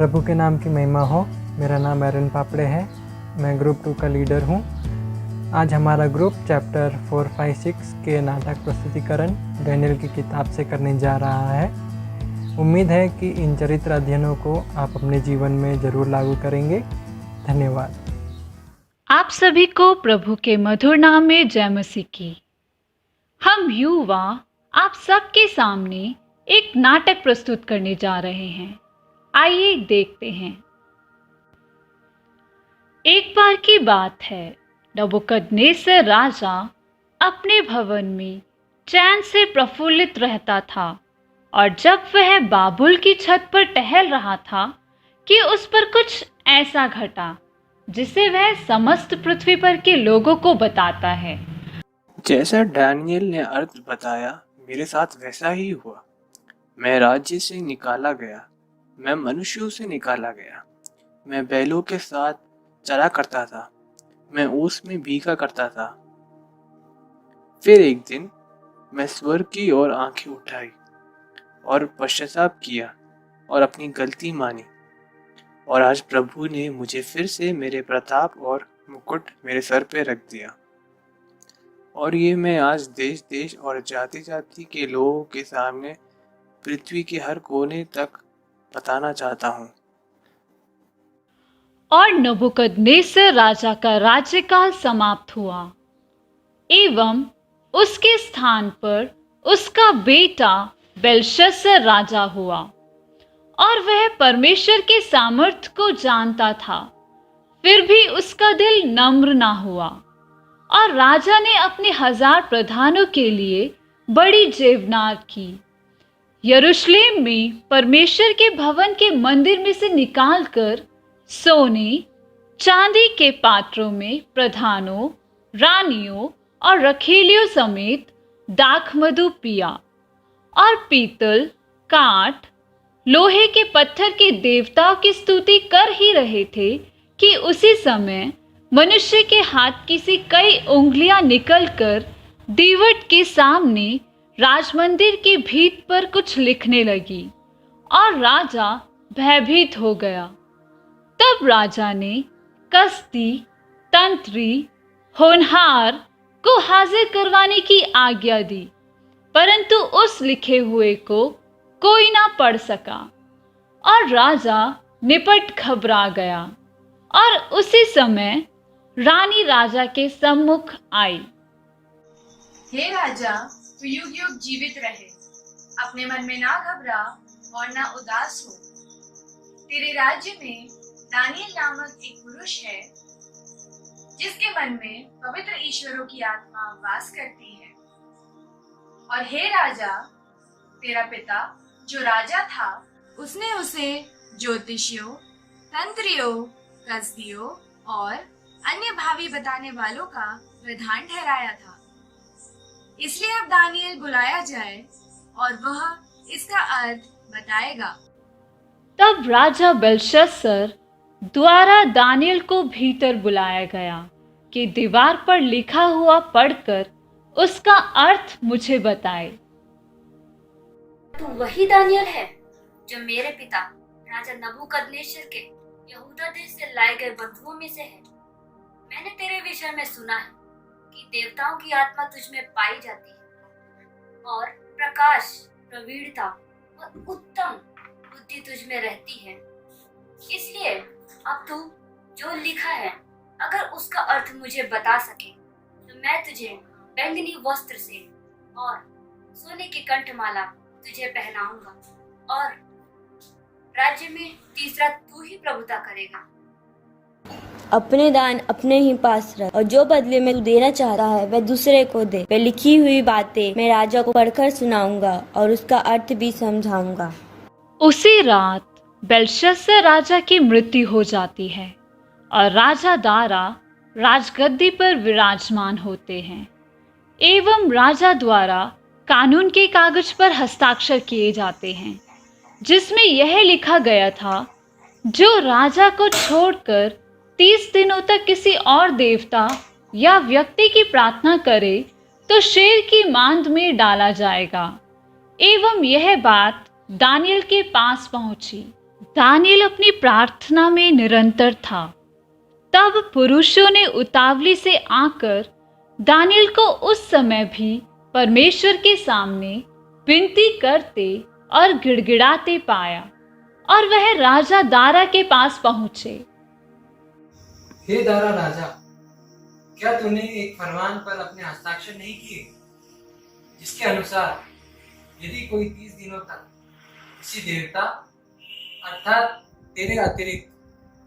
प्रभु के नाम की महिमा हो। मेरा नाम एरन पापड़े है। मैं ग्रुप 2 का लीडर हूँ। आज हमारा ग्रुप चैप्टर 4, 5, 6 के नाटक प्रस्तुतिकरण डैनियल की किताब से करने जा रहा है। उम्मीद है कि इन चरित्र अध्ययनों को आप अपने जीवन में ज़रूर लागू करेंगे। धन्यवाद। आप सभी को प्रभु के मधुर नाम में जय मसीह की। हम युवा आप सबके सामने एक नाटक प्रस्तुत करने जा रहे हैं। आइए देखते हैं। एक बार की बात है, नबूकदनेस्सर राजा अपने भवन में चैन से प्रफुल्लित रहता था और जब वह बाबुल की छत पर टहल रहा था कि उस पर कुछ ऐसा घटा जिसे वह समस्त पृथ्वी पर के लोगों को बताता है। जैसा डैनियल ने अर्थ बताया, मेरे साथ वैसा ही हुआ। मैं राज्य से निकाला गया, मैं मनुष्यों से निकाला गया। मैं बैलों के साथ चला करता था, मैं ओस में भीगा करता था। फिर एक दिन मैं स्वर्ग की ओर आंखें उठाई और पश्चाताप किया और अपनी गलती मानी। और आज प्रभु ने मुझे फिर से मेरे प्रताप और मुकुट मेरे सर पे रख दिया। और ये मैं आज देश देश और जाति जाति के लोगों के सामने पृथ्वी के हर कोने तक बताना चाहता हूँ। और नबूकदनेस्सर राजा का राज्यकाल समाप्त हुआ एवं उसके स्थान पर उसका बेटा बेलशस्सर राजा हुआ। और वह परमेश्वर के सामर्थ्य को जानता था, फिर भी उसका दिल नम्र ना हुआ। और राजा ने अपने 1000 प्रधानों के लिए बड़ी जेवनार की। यरूशलेम में परमेश्वर के भवन के मंदिर में से निकालकर सोने चांदी के पात्रों में प्रधानों, रानियों और रखेलियों समेत दाखमधु पिया। और पीतल, काठ, लोहे के पत्थर के देवताओं की स्तुति कर ही रहे थे कि उसी समय मनुष्य के हाथ की सी कई उंगलियां निकलकर दीवट के सामने राजमंदिर की भीत पर कुछ लिखने लगी और राजा भयभीत हो गया। तब राजा ने कसदी, तंत्री, होनहार को हाजिर करवाने की आज्ञा दी, परंतु उस लिखे हुए को कोई ना पढ़ सका। और राजा निपट घबरा गया। और उसी समय रानी राजा के सम्मुख आई। हे राजा, तू युग युग जीवित रहे। अपने मन में ना घबरा और ना उदास हो। तेरे राज्य में दानियल नामक एक पुरुष है जिसके मन में पवित्र ईश्वरों की आत्मा वास करती है। और हे राजा, तेरा पिता जो राजा था, उसने उसे ज्योतिषियों, तंत्रियों, कसदियों और अन्य भावी बताने वालों का प्रधान ठहराया था। इसलिए अब दानियल बुलाया जाए और वह इसका अर्थ बताएगा। तब राजा बेलशस्सर द्वारा दानियल को भीतर बुलाया गया कि दीवार पर लिखा हुआ पढ़कर उसका अर्थ मुझे बताए। तू वही दानियल है जो मेरे पिता राजा नबूकदनेस्सर के यहूदा देश से लाए गए बंधुओं में से है। मैंने तेरे विषय में सुना है कि देवताओं की आत्मा तुझ में पाई जाती है और प्रकाश, प्रवीणता और उत्तम बुद्धि तुझ में रहती है। इसलिए अब तू जो लिखा है, अगर उसका अर्थ मुझे बता सके तो मैं तुझे बैंगनी वस्त्र से और सोने की कंठमाला तुझे पहनाऊंगा और राज्य में तीसरा तू ही प्रभुता करेगा। अपने दान अपने ही पास रख और जो बदले में तू देना चाहता है वह दूसरे को दे। वह लिखी हुई बातें मैं राजा को पढ़कर सुनाऊंगा और उसका अर्थ भी समझाऊंगा। उसी रात बेलशस्सर राजा की मृत्यु हो जाती है और राजा दारा राजगद्दी पर विराजमान होते हैं एवं राजा द्वारा कानून के कागज पर हस्ताक्षर किए जाते हैं, जिसमें यह लिखा गया था, जो राजा को छोड़कर 30 दिनों तक किसी और देवता या व्यक्ति की प्रार्थना करे तो शेर की मांद में डाला जाएगा। एवं यह बात दानियल के पास पहुंची। दानियल अपनी प्रार्थना में निरंतर था। तब पुरुषों ने उतावली से आकर दानियल को उस समय भी परमेश्वर के सामने विनती करते और गिड़गिड़ाते पाया और वह राजा दारा के पास पहुंचे। हे दारा राजा, क्या तूने एक फरमान पर अपने हस्ताक्षर नहीं किए, जिसके अनुसार यदि कोई 30 दिनों तक किसी देवता अर्थात तेरे अतिरिक्त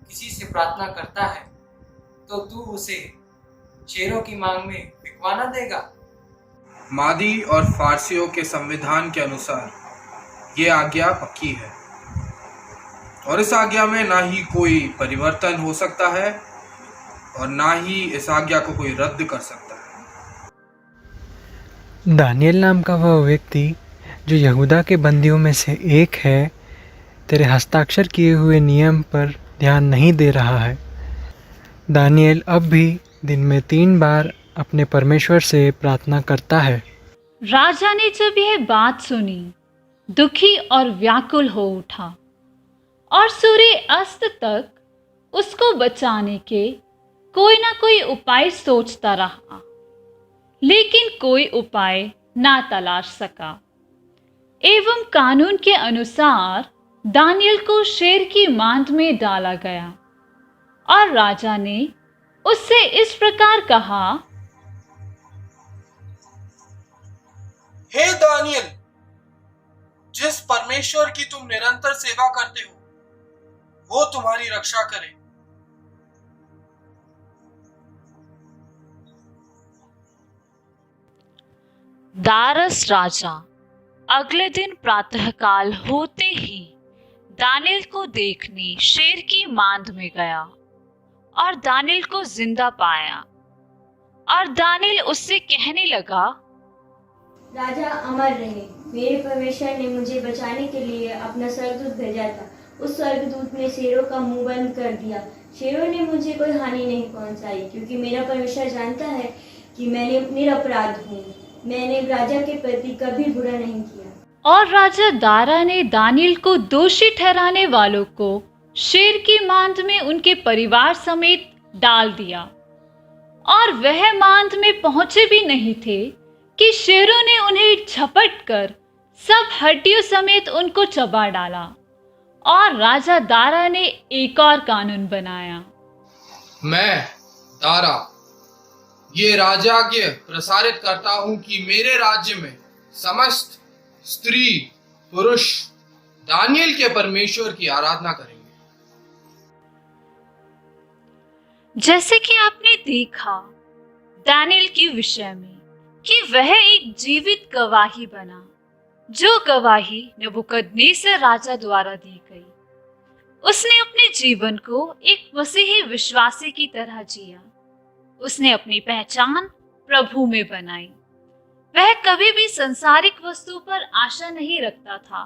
किसी से प्रार्थना करता है तो तू उसे शेरों की मांग में बिकवाना देगा? मादी और फारसियों के संविधान के अनुसार ये आज्ञा पक्की है और इस आज्ञा में ना ही कोई परिवर्तन हो सकता है और ना ही इस आज्ञा को कोई रद्द कर सकता है। दानियल नाम का वह व्यक्ति जो यहूदा के बंदियों में से एक है, तेरे हस्ताक्षर किए हुए नियम पर ध्यान नहीं दे रहा है। दानियल अब भी दिन में 3 बार अपने परमेश्वर से प्रार्थना करता है। राजा ने जब यह बात सुनी, दुखी और व्याकुल हो उठा और सूर्य अस्त तक उसको बचाने के कोई ना कोई उपाय सोचता रहा, लेकिन कोई उपाय ना तलाश सका। एवं कानून के अनुसार दानियल को शेर की मांद में डाला गया और राजा ने उससे इस प्रकार कहा, हे दानियल, जिस परमेश्वर की तुम निरंतर सेवा करते हो वो तुम्हारी रक्षा करे। दारस राजा अगले दिन प्रातःकाल होते ही दानियल को देखने शेर की मांद में गया और दानियल को जिंदा पाया। और दानियल उससे कहने लगा, राजा अमर रहे। मेरे परमेश्वर ने मुझे बचाने के लिए अपना स्वर्गदूत भेजा था। उस स्वर्गदूत ने शेरों का मुंह बंद कर दिया। शेरों ने मुझे कोई हानि नहीं पहुंचाई, क्योंकि मेरा परमेश्वर जानता है कि मैंने निरपराध हूँ। मैंने राजा के प्रति कभी बुरा नहीं किया। और राजा दारा ने दानियल को दोषी ठहराने वालों को शेर की मांद में उनके परिवार समेत डाल दिया। और वह मांद में पहुंचे भी नहीं थे कि शेरों ने उन्हें झपट कर सब हड्डियों समेत उनको चबा डाला। और राजा दारा ने एक और कानून बनाया। मैं दारा ये राजाज्ञा प्रसारित करता हूं कि मेरे राज्य में समस्त स्त्री पुरुष दानियल के परमेश्वर की आराधना करेंगे। जैसे कि आपने देखा दानियल के विषय में कि वह एक जीवित गवाही बना, जो गवाही नबूकदनेस्सर राजा द्वारा दी गई। उसने अपने जीवन को एक मसीही विश्वासी की तरह जिया। उसने अपनी पहचान प्रभु में बनाई। वह कभी भी संसारिक वस्तु पर आशा नहीं रखता था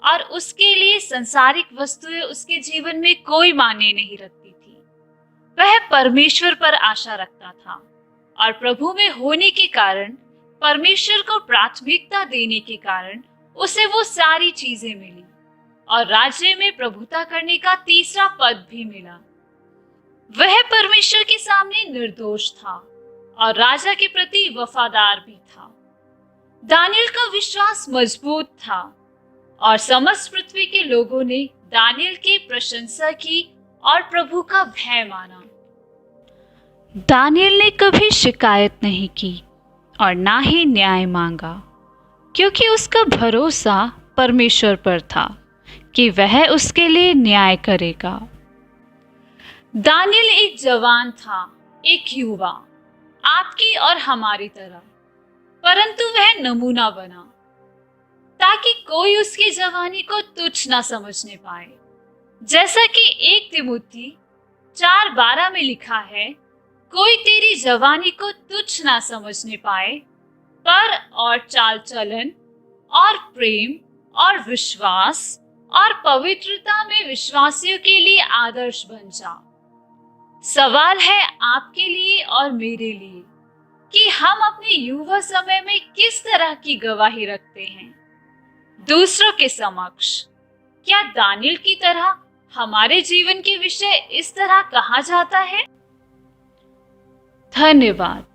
और उसके लिए संसारिक वस्तुएं उसके जीवन में कोई मायने नहीं रखती थी। वह परमेश्वर पर आशा रखता था और प्रभु में होने के कारण, परमेश्वर को प्राथमिकता देने के कारण उसे वो सारी चीजें मिली और राज्य में प्रभुता करने का तीसरा पद भी मिला। वह परमेश्वर के सामने निर्दोष था और राजा के प्रति वफादार भी था। दानियल का विश्वास मजबूत था और समस्त पृथ्वी के लोगों ने दानियल की प्रशंसा की और प्रभु का भय माना। दानियल ने कभी शिकायत नहीं की और ना ही न्याय मांगा, क्योंकि उसका भरोसा परमेश्वर पर था कि वह उसके लिए न्याय करेगा। दानियल एक जवान था, एक युवा, आपकी और हमारी तरह, परंतु वह नमूना बना ताकि कोई उसकी जवानी को तुच्छ ना समझने पाए। जैसा कि 1 तिमुथी 4:12 में लिखा है, कोई तेरी जवानी को तुच्छ ना समझने पाए, पर और चाल चलन और प्रेम और विश्वास और पवित्रता में विश्वासियों के लिए आदर्श बन जा। सवाल है आपके लिए और मेरे लिए कि हम अपने युवा समय में किस तरह की गवाही रखते हैं दूसरों के समक्ष। क्या दानियल की तरह हमारे जीवन के विषय इस तरह कहा जाता है? धन्यवाद।